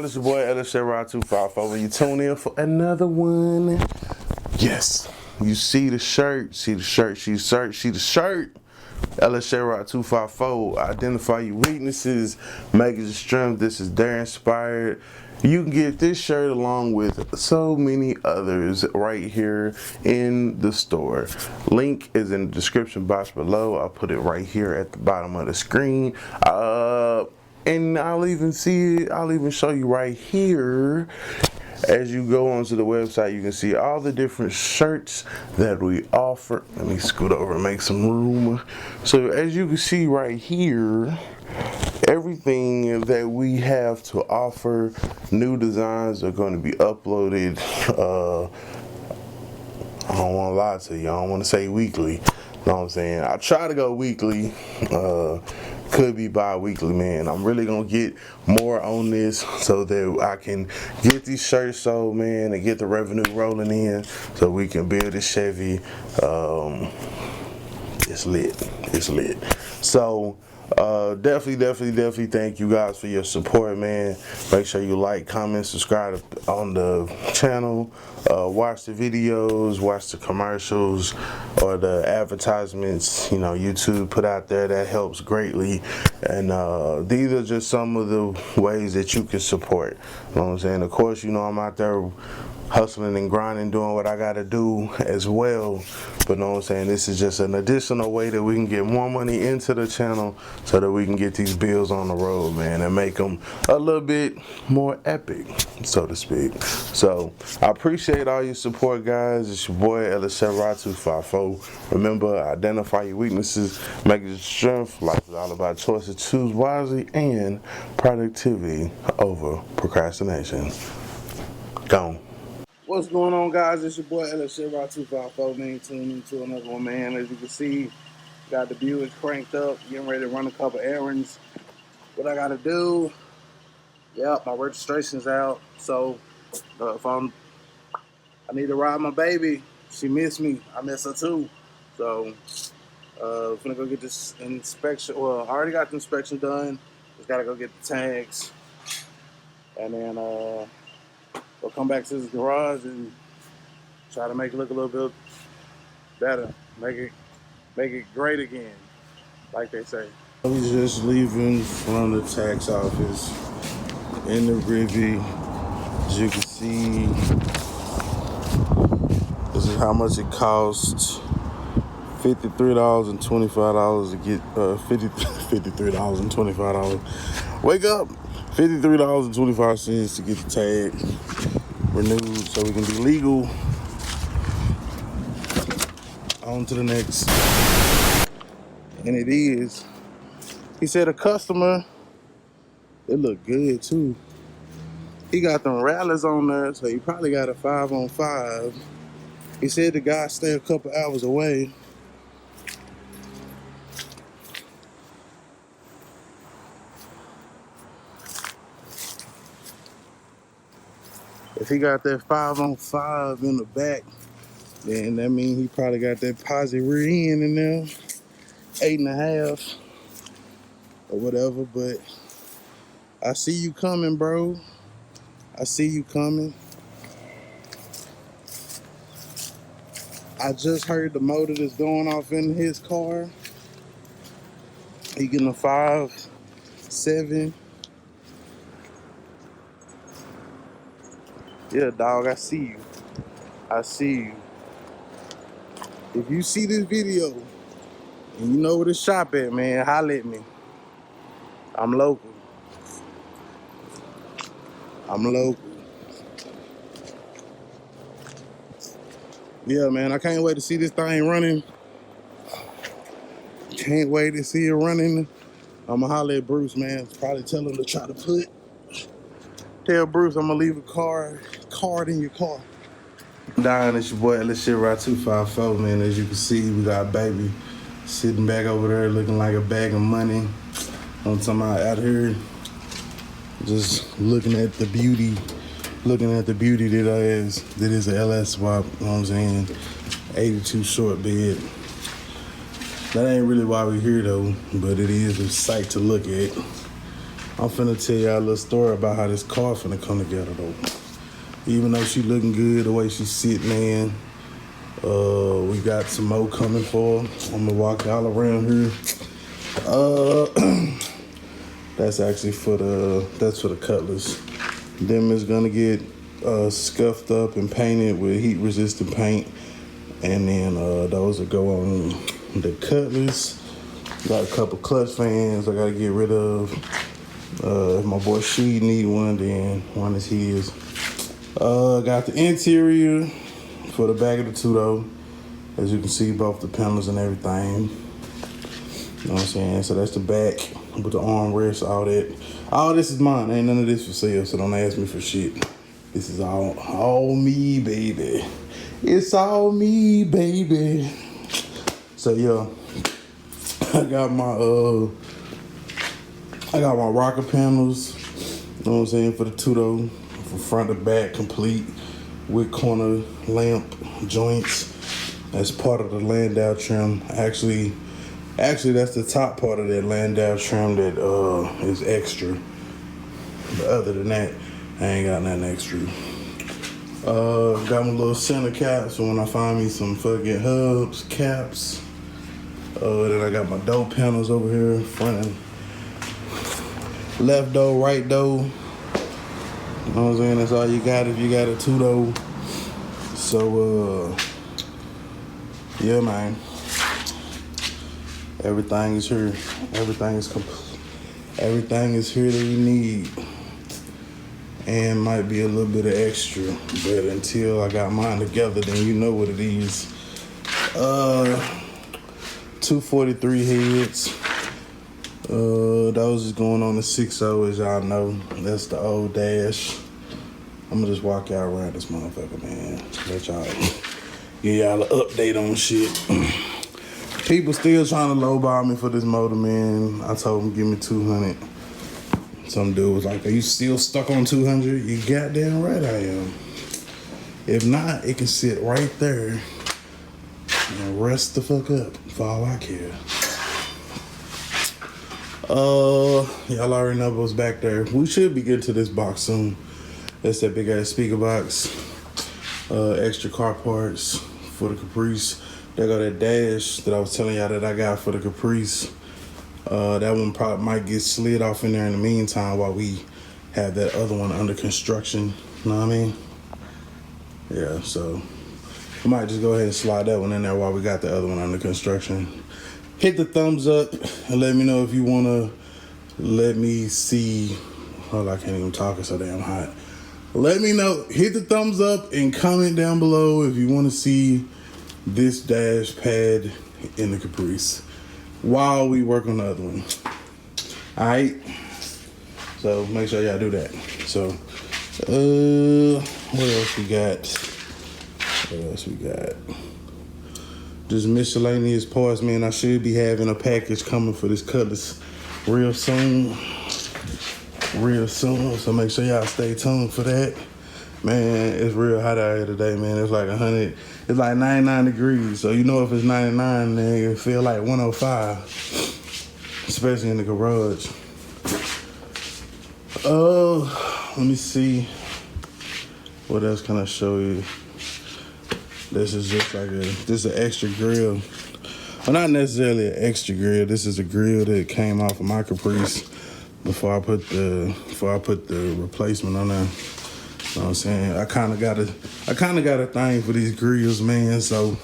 y'all, it's your boy LSRod254. When you tune in for another one, yes, you see the shirt, see the shirt, see the shirt, see the shirt. LSRod254. Identify your weaknesses, make it your strength. This is Dare Inspired. You can get this shirt along with so many others right here in the store. Link is in the description box below. I'll put it right here at the bottom of the screen. And I'll even show you right here. As you go onto the website, you can see all the different shirts that we offer. Let me scoot over and make some room. So as you can see right here, everything that we have to offer, new designs are going to be uploaded. I don't want to lie to you. I don't want to say weekly. You know what I'm saying? I try to go weekly. Could be bi-weekly, man. I'm really gonna get more on this so that I can get these shirts sold, man, and get the revenue rolling in so we can build this Chevy. It's lit. So definitely thank you guys for your support, man. Make sure you like, comment, subscribe on the channel, watch the videos, watch the commercials or the advertisements, you know, YouTube put out there. That helps greatly. And these are just some of the ways that you can support. You know what I'm saying? Of course, you know, I'm out there hustling and grinding, doing what I gotta do as well. But know what I'm saying, this is just an additional way that we can get more money into the channel so that we can get these bills on the road, man, and make them a little bit more epic, so to speak. So I appreciate all your support, guys. It's your boy LSRod254. Remember, identify your weaknesses, make it your strength. Life is all about choices. Choose wisely and productivity over procrastination. Gone. What's going on, guys? It's your boy LSRod254, man. Tuning into another one, man. As you can see, got the Buick cranked up, getting ready to run a couple errands. What I gotta do? Yep, my registration's out. So if I need to ride my baby. She missed me. I miss her too. So I'm gonna go get this inspection. Well, I already got the inspection done. Just gotta go get the tags, and then we'll come back to this garage and try to make it look a little bit better. Make it great again, like they say. I was just leaving from the tax office in the Rivi. As you can see, this is how much it costs. $53.25 to get $53.25. Wake up! $53.25 to get the tag renewed so we can be legal. On to the next. And it is. He said a customer, it looked good too. He got them rallies on there, so he probably got a 5-on-5. He said the guy stay a couple hours away. If he got that 5-on-5 in the back, then that means he probably got that positive rear end in there, 8.5 or whatever. But I see you coming, bro. I see you coming. I just heard the motor that's going off in his car. He getting a 5.7. Yeah, dog, I see you. I see you. If you see this video and you know where to shop at, man, holla at me. I'm local. Yeah, man, I can't wait to see this thing running. Can't wait to see it running. I'ma holla at Bruce, man. Probably tell him to try to tell Bruce I'm gonna leave a card in your car. Dying, it's your boy LSRod254, man. As you can see, we got baby sitting back over there looking like a bag of money. I'm talking about out here just looking at the beauty that is a LS swap, you know what I'm saying? 82 short bed. That ain't really why we're here though, but it is a sight to look at. I'm finna tell y'all a little story about how this car finna come together though. Even though she looking good, the way she sitting in, we got some more coming for her. I'm gonna walk y'all around here. That's actually for the Cutlass. Them is gonna get scuffed up and painted with heat resistant paint, and then those will go on the Cutlass. Got a couple clutch fans I gotta get rid of. If my boy Sheed need one, then one is his. Got the interior for the back of the two-door. As you can see, both the panels and everything. You know what I'm saying? So that's the back with the armrest, all that. All this is mine. Ain't none of this for sale, so don't ask me for shit. This is all me, baby. It's all me, baby. So yeah, I got my rocker panels. You know what I'm saying, for the two-door, from front to back, complete with corner lamp joints. That's part of the Landau trim. Actually, that's the top part of that Landau trim that is extra. But other than that, I ain't got nothing extra. Got my little center cap, so when I find me some fucking hubs, caps. Then I got my door panels over here, front and left door, right door. You know what I'm saying? That's all you got if you got a two-door. So, yeah, man. Everything is here. Everything is complete. Everything is here that you need. And might be a little bit of extra. But until I got mine together, then you know what it is. 243 heads. Those is going on the 6.0, as y'all know. That's the old dash. I'm gonna just walk y'all around this motherfucker, man. Let y'all give y'all an update on shit. People still trying to lowball me for this motor, man. I told them give me 200. Some dude was like, "Are you still stuck on 200?" You goddamn right I am. If not, it can sit right there and rest the fuck up for all I care. Y'all already know what's back there. We should be getting to this box soon. That's that big ass speaker box. Extra car parts for the Caprice. There go that dash that I was telling y'all that I got for the Caprice. That one probably might get slid off in there in the meantime while we have that other one under construction. You know what I mean? Yeah, so we might just go ahead and slide that one in there while we got the other one under construction. Hit the thumbs up and let me know if you want to let me see. Hold on, I can't even talk, it's so damn hot. Let me know. Hit the thumbs up and comment down below if you want to see this dash pad in the Caprice while we work on the other one. Alright? So make sure y'all do that. So, what else we got? Just miscellaneous parts, man. I should be having a package coming for this Cutlass real soon. So make sure y'all stay tuned for that. Man, it's real hot out here today, man. It's like 100, it's like 99 degrees. So you know if it's 99, then it feel like 105, especially in the garage. Let me see. What else can I show you? This is just like this is an extra grill. Well, not necessarily an extra grill. This is a grill that came off of my Caprice before I put the replacement on there. You know what I'm saying? I kind of got a thing for these grills, man. So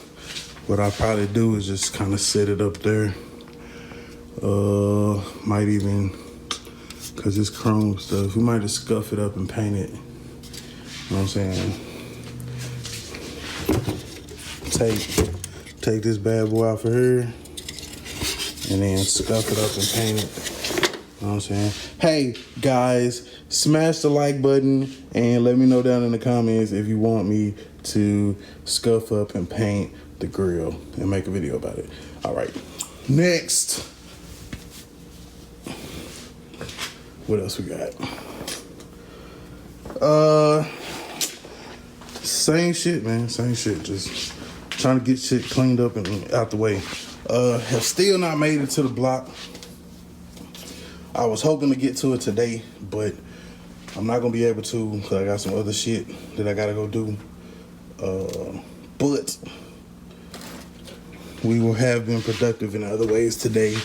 what I probably do is just kind of set it up there. Might even, cause it's chrome stuff, we might just scuff it up and paint it. You know what I'm saying? Take this bad boy out for here, and then scuff it up and paint it. You know what I'm saying? Hey, guys, smash the like button and let me know down in the comments if you want me to scuff up and paint the grill and make a video about it. All right, next. What else we got? Same shit, man. Same shit. Just trying to get shit cleaned up and out the way. Have still not made it to the block. I was hoping to get to it today, but I'm not gonna be able to because I got some other shit that I gotta go do. But we will have been productive in other ways today.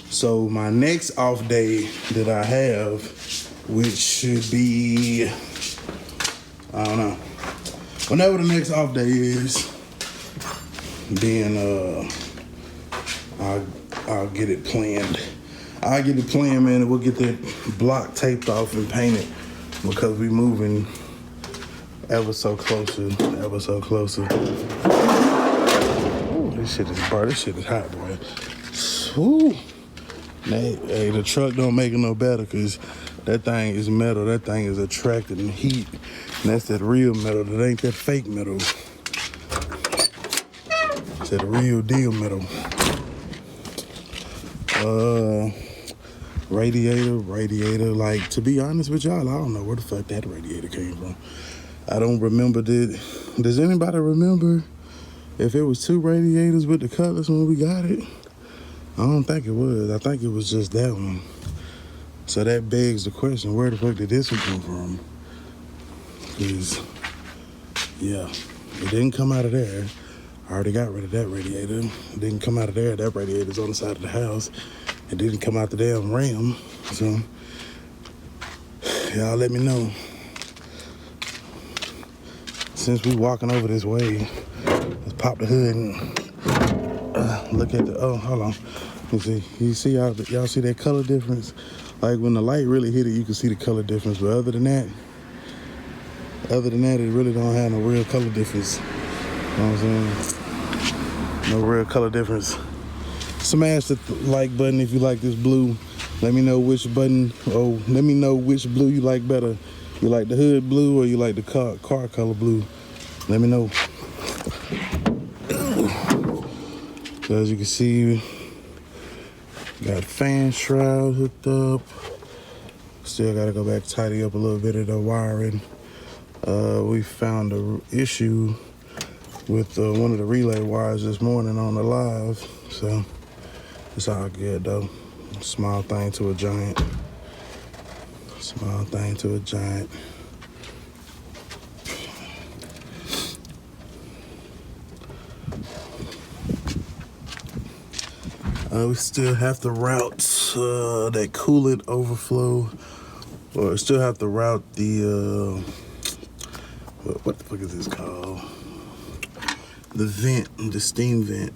So my next off day that I have, which should be, I don't know, whenever the next off day is, then I'll get it planned. I'll get it planned, man, and we'll get that block taped off and painted because we moving ever so closer. Ooh, this shit is burnt. This shit is hot, boy. Ooh. Hey, the truck don't make it no better because that thing is metal. That thing is attracting heat. And that's that real metal. That ain't that fake metal. It's that real deal metal. Radiator. Like, to be honest with y'all, I don't know where the fuck that radiator came from. I don't remember. Does anybody remember if it was 2 radiators with the Cutlass when we got it? I don't think it was. I think it was just that one. So that begs the question, where the fuck did this one come from? Because, yeah, it didn't come out of there. I already got rid of that radiator. It didn't come out of there. That radiator's on the side of the house. It didn't come out the damn ram. So, y'all let me know. Since we walking over this way, let's pop the hood and look at the, oh, hold on. You see y'all see that color difference? Like when the light really hit it, you can see the color difference. But other than that, it really don't have no real color difference. You know what I'm saying? No real color difference. Smash the like button if you like this blue. Let me know which button, oh, let me know which blue you like better. You like the hood blue or you like the car color blue? Let me know. So as you can see, got fan shroud hooked up. Still gotta go back, tidy up a little bit of the wiring. We found an issue with one of the relay wires this morning on the live. So it's all good though. Small thing to a giant. Small thing to a giant. We still have to route that coolant overflow, or still have to route the, what the fuck is this called? The vent, the steam vent.